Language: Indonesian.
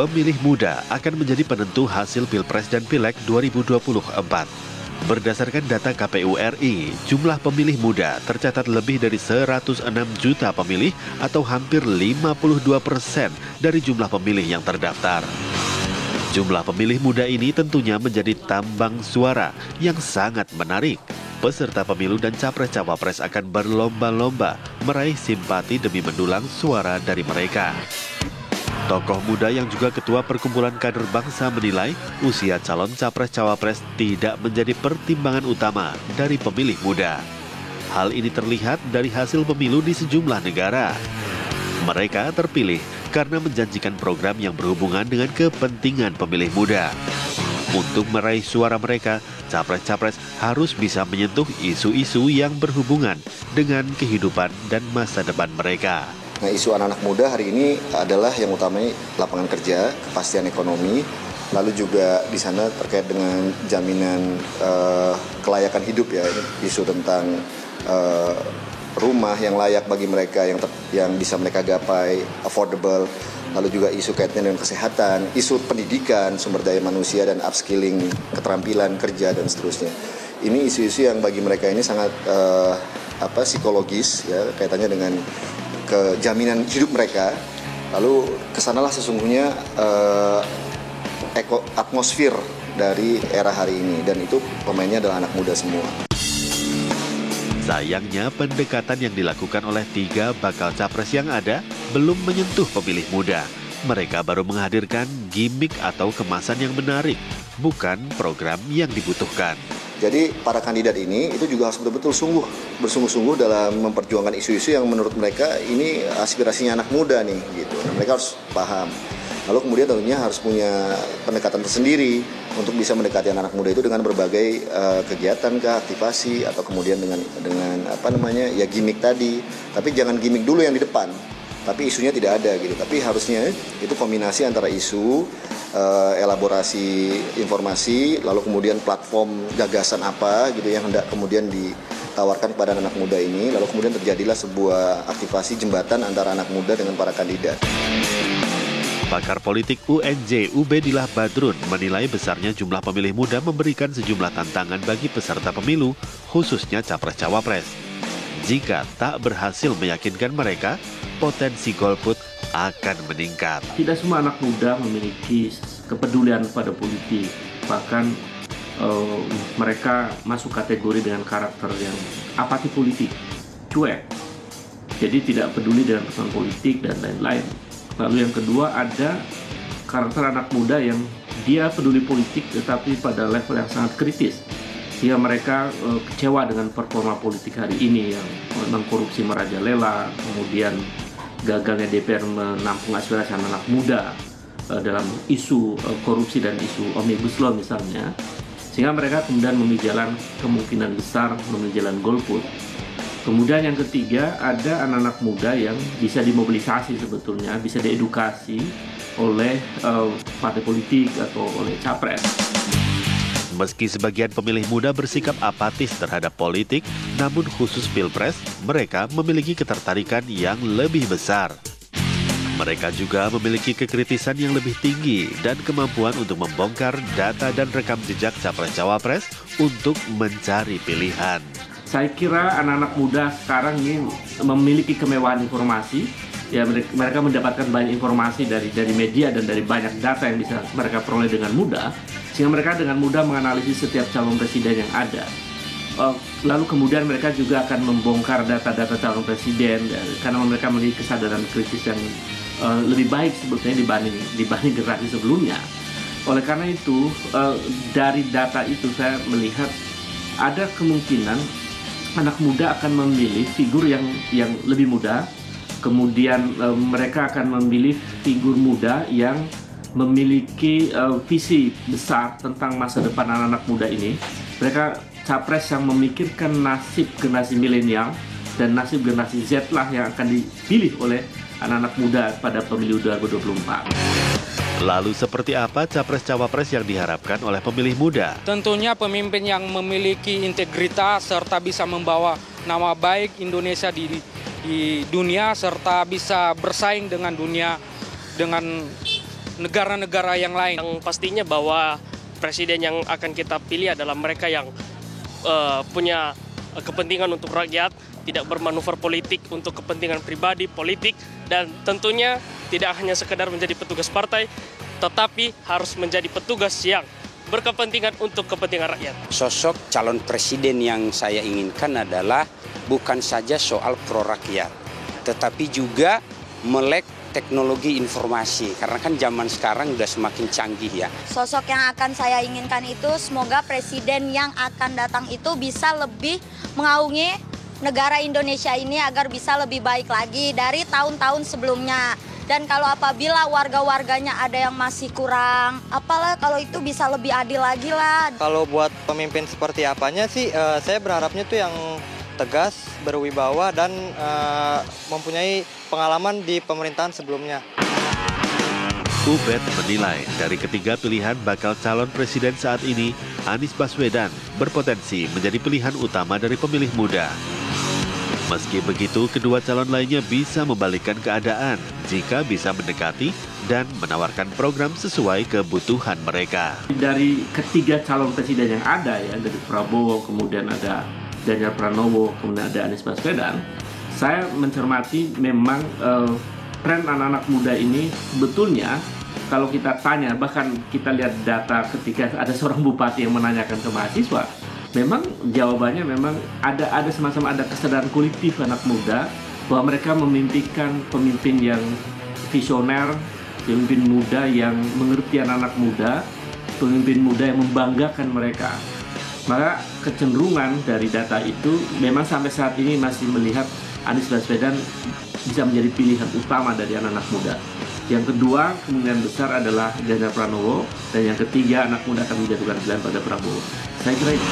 Pemilih muda akan menjadi penentu hasil Pilpres dan Pileg 2024. Berdasarkan data KPU RI, jumlah pemilih muda tercatat lebih dari 106 juta pemilih atau hampir 52% dari jumlah pemilih yang terdaftar. Jumlah pemilih muda ini tentunya menjadi tambang suara yang sangat menarik. Peserta pemilu dan capres-cawapres akan berlomba-lomba meraih simpati demi mendulang suara dari mereka. Tokoh muda yang juga ketua Perkumpulan Kader Bangsa menilai usia calon capres-cawapres tidak menjadi pertimbangan utama dari pemilih muda. Hal ini terlihat dari hasil pemilu di sejumlah negara. Mereka terpilih karena menjanjikan program yang berhubungan dengan kepentingan pemilih muda. Untuk meraih suara mereka, capres-capres harus bisa menyentuh isu-isu yang berhubungan dengan kehidupan dan masa depan mereka. Nah, isu anak-anak muda hari ini adalah yang utamanya lapangan kerja, kepastian ekonomi, lalu juga di sana terkait dengan jaminan kelayakan hidup ya, isu tentang rumah yang layak bagi mereka yang bisa mereka gapai, affordable, lalu juga isu kaitannya dengan kesehatan, isu pendidikan, sumber daya manusia dan upskilling, keterampilan kerja dan seterusnya. Ini isu-isu yang bagi mereka ini sangat psikologis ya, kaitannya dengan kejaminan hidup mereka. Lalu kesanalah sesungguhnya atmosfer dari era hari ini, dan itu pemainnya adalah anak muda semua. Sayangnya pendekatan yang dilakukan oleh 3 bakal capres yang ada belum menyentuh pemilih muda. Mereka baru menghadirkan gimmick atau kemasan yang menarik, bukan program yang dibutuhkan. Jadi para kandidat ini itu juga harus betul-betul bersungguh-sungguh dalam memperjuangkan isu-isu yang menurut mereka ini aspirasinya anak muda nih gitu. Nah, mereka harus paham. Lalu kemudian tentunya harus punya pendekatan tersendiri untuk bisa mendekati anak muda itu dengan berbagai kegiatan aktivasi atau kemudian dengan gimmick tadi. Tapi jangan gimmick dulu yang di depan. Tapi isunya tidak ada gitu. Tapi harusnya itu kombinasi antara isu, elaborasi informasi, lalu kemudian platform gagasan apa gitu yang hendak kemudian ditawarkan kepada anak muda ini, lalu kemudian terjadilah sebuah aktivasi jembatan antara anak muda dengan para kandidat. Pakar politik UNJ Ubedillah Badrun menilai besarnya jumlah pemilih muda memberikan sejumlah tantangan bagi peserta pemilu, khususnya capres-cawapres. Jika tak berhasil meyakinkan mereka, potensi golput akan meningkat. Tidak semua anak muda memiliki kepedulian pada politik, bahkan mereka masuk kategori dengan karakter yang apati politik, cuek, jadi tidak peduli dengan persoalan politik dan lain-lain. Lalu yang kedua, ada karakter anak muda yang dia peduli politik tetapi pada level yang sangat kritis, sehingga mereka kecewa dengan performa politik hari ini yang mengkorupsi merajalela, kemudian gagalnya DPR menampung aspirasi anak muda dalam isu korupsi dan isu Omnibus Law misalnya, sehingga mereka kemudian memilih jalan kemungkinan besar memilih jalan golput. Kemudian yang ketiga, ada anak-anak muda yang bisa dimobilisasi sebetulnya, bisa diedukasi oleh partai politik atau oleh capres. Meski sebagian pemilih muda bersikap apatis terhadap politik, namun khusus Pilpres, mereka memiliki ketertarikan yang lebih besar. Mereka juga memiliki kekritisan yang lebih tinggi dan kemampuan untuk membongkar data dan rekam jejak capres-cawapres untuk mencari pilihan. Saya kira anak-anak muda sekarang ini memiliki kemewahan informasi. Ya, mereka mendapatkan banyak informasi dari media dan dari banyak data yang bisa mereka peroleh dengan mudah, sehingga mereka dengan mudah menganalisis setiap calon presiden yang ada. Lalu kemudian mereka juga akan membongkar data-data calon presiden karena mereka memiliki kesadaran kritis yang lebih baik sebetulnya dibanding generasi sebelumnya. Oleh karena itu, dari data itu saya melihat ada kemungkinan anak muda akan memilih figur yang lebih muda. Kemudian mereka akan memilih figur muda yang memiliki visi besar tentang masa depan anak-anak muda ini. Mereka capres yang memikirkan nasib generasi milenial dan nasib generasi Z lah yang akan dipilih oleh anak-anak muda pada pemilu 2024. Lalu seperti apa capres-cawapres yang diharapkan oleh pemilih muda? Tentunya pemimpin yang memiliki integritas serta bisa membawa nama baik Indonesia di dunia serta bisa bersaing dengan dunia dengan negara-negara yang lain. Yang pastinya bahwa presiden yang akan kita pilih adalah mereka yang punya kepentingan untuk rakyat, tidak bermanuver politik untuk kepentingan pribadi, politik, dan tentunya tidak hanya sekedar menjadi petugas partai, tetapi harus menjadi petugas yang berkepentingan untuk kepentingan rakyat. Sosok calon presiden yang saya inginkan adalah bukan saja soal pro rakyat, tetapi juga melek teknologi informasi, karena kan zaman sekarang udah semakin canggih ya. Sosok yang akan saya inginkan itu semoga presiden yang akan datang itu bisa lebih mengaungi negara Indonesia ini agar bisa lebih baik lagi dari tahun-tahun sebelumnya. Dan kalau apabila warga-warganya ada yang masih kurang, apalah kalau itu bisa lebih adil lagi lah. Kalau buat pemimpin seperti apanya sih, saya berharapnya tuh yang tegas, berwibawa, dan mempunyai pengalaman di pemerintahan sebelumnya. Ubed menilai dari ketiga pilihan bakal calon presiden saat ini, Anies Baswedan berpotensi menjadi pilihan utama dari pemilih muda. Meski begitu, kedua calon lainnya bisa membalikkan keadaan jika bisa mendekati dan menawarkan program sesuai kebutuhan mereka. Dari ketiga calon presiden yang ada ya, dari Prabowo, kemudian ada Ganjar Pranowo, kemudian ada Anies Baswedan, saya mencermati memang tren anak-anak muda ini sebetulnya kalau kita tanya, bahkan kita lihat data ketika ada seorang bupati yang menanyakan ke mahasiswa, memang jawabannya memang ada semacam ada kesadaran kolektif anak muda bahwa mereka memimpikan pemimpin yang visioner, pemimpin muda yang mengerti anak muda, pemimpin muda yang membanggakan mereka. Maka kecenderungan dari data itu memang sampai saat ini masih melihat Anies Baswedan bisa menjadi pilihan utama dari anak-anak muda. Yang kedua kemungkinan besar adalah Ganjar Pranowo, dan yang ketiga anak muda akan menjatuhkan pilihan pada Prabowo. Saya kira itu.